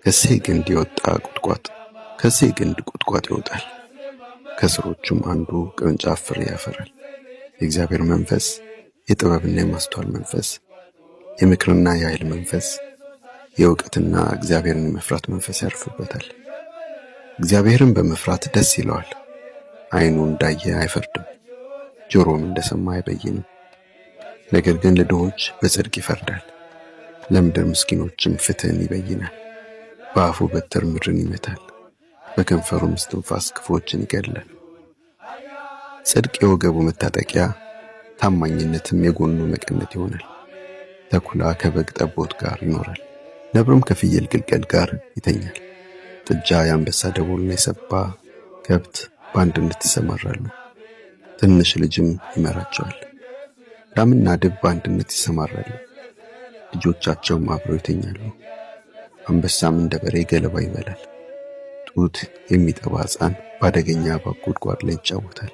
ከእሴይ ግንድ የወጣ ቁጥቋጥ ከእሴይ ግንድ ቁጥቋጥ ይወጣል። ከሥሮቹም አንዱ ቅርንጫፍ ፍሬ ያፈራል። የእግዚአብሔር መንፈስ፣ የጥበብና የማስተዋል መንፈስ፣ የምክርና የኃይል መንፈስ፣ የእውቀትና እግዚአብሔርን የመፍራት መንፈስ ያርፍበታል። እግዚአብሔርን በመፍራት ደስ ይለዋል። ዓይኑ እንዳየ አይፈርድም፣ ጆሮም እንደሰማ አይበይንም። ነገር ግን ለድሆች በጽድቅ ይፈርዳል፣ ለምድር ምስኪኖችም ፍትሕን ይበይናል። በአፉ በትር ምድርን ይመታል፣ በከንፈሩም እስትንፋስ ክፉዎችን ይገድላል። ጽድቅ የወገቡ መታጠቂያ፣ ታማኝነትም የጎኑ መቀነት ይሆናል። ተኩላ ከበግ ጠቦት ጋር ይኖራል፣ ነብሩም ከፍየል ግልገል ጋር ይተኛል። ጥጃ የአንበሳ ደቦልና የሰባ ከብት በአንድነት ይሰማራሉ፣ ትንሽ ልጅም ይመራቸዋል። ላምና ድብ በአንድነት ይሰማራሉ፣ ልጆቻቸውም አብረው ይተኛሉ። አንበሳም እንደ በሬ ገለባ ይበላል። ጡት የሚጠባ ሕፃን በአደገኛ እባብ ጉድጓድ ላይ ይጫወታል።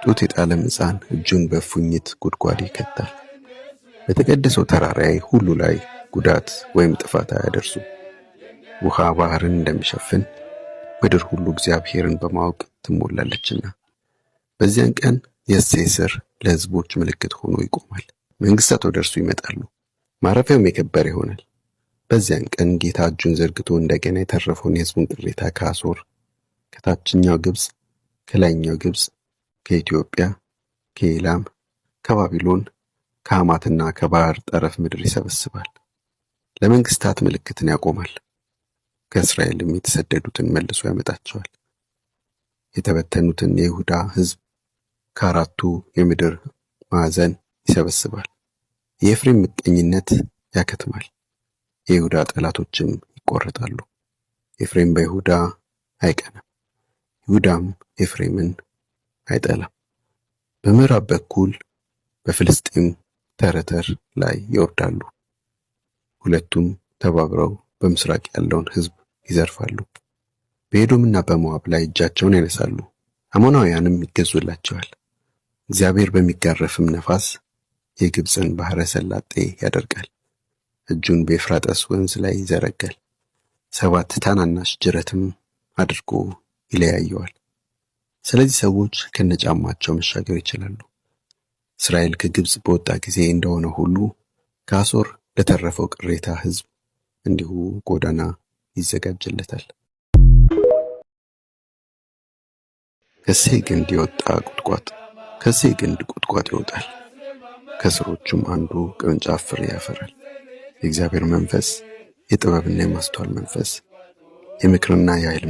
ጡት የጣለም ሕፃን እጁን በእፉኝት ጉድጓድ ይከታል። በተቀደሰው ተራራዬ ሁሉ ላይ ጉዳት ወይም ጥፋት አያደርሱም። ውሃ ባህርን እንደሚሸፍን ምድር ሁሉ እግዚአብሔርን በማወቅ ትሞላለችና። በዚያን ቀን የእሴይ ሥር ለሕዝቦች ምልክት ሆኖ ይቆማል። መንግሥታት ወደ እርሱ ይመጣሉ፣ ማረፊያውም የከበረ ይሆናል። በዚያን ቀን ጌታ እጁን ዘርግቶ እንደገና የተረፈውን የሕዝቡን ቅሬታ ከአሦር፣ ከታችኛው ግብፅ፣ ከላይኛው ግብፅ፣ ከኢትዮጵያ፣ ከኤላም፣ ከባቢሎን፣ ከሐማትና ከባሕር ጠረፍ ምድር ይሰበስባል። ለመንግሥታት ምልክትን ያቆማል። ከእስራኤልም የተሰደዱትን መልሶ ያመጣቸዋል። የተበተኑትን የይሁዳ ሕዝብ ከአራቱ የምድር ማዕዘን ይሰበስባል። የኤፍሬም ምቀኝነት ያከትማል፣ የይሁዳ ጠላቶችም ይቆረጣሉ። ኤፍሬም በይሁዳ አይቀናም፣ ይሁዳም ኤፍሬምን አይጠላም። በምዕራብ በኩል በፍልስጤም ተረተር ላይ ይወርዳሉ። ሁለቱም ተባብረው በምስራቅ ያለውን ሕዝብ ይዘርፋሉ። በኤዶምና በሞዓብ ላይ እጃቸውን ያነሳሉ፣ አሞናውያንም ይገዙላቸዋል። እግዚአብሔር በሚጋረፍም ነፋስ የግብፅን ባሕረ ሰላጤ ያደርጋል። እጁን በኤፍራጥስ ወንዝ ላይ ይዘረጋል፣ 7 ታናናሽ ጅረትም አድርጎ ይለያየዋል። ስለዚህ ሰዎች ከነጫማቸው መሻገር ይችላሉ። እስራኤል ከግብፅ በወጣ ጊዜ እንደሆነ ሁሉ ከአሦር ለተረፈው ቅሬታ ሕዝብ እንዲሁ ጎዳና ይዘጋጅለታል። ከእሴይ ግንድ የወጣ ቁጥቋጥ ከእሴይ ግንድ ቁጥቋጥ ይወጣል። ከሥሮቹም አንዱ ቅርንጫፍ ፍሬ ያፈራል። የእግዚአብሔር መንፈስ፣ የጥበብና የማስተዋል መንፈስ፣ የምክርና የኃይል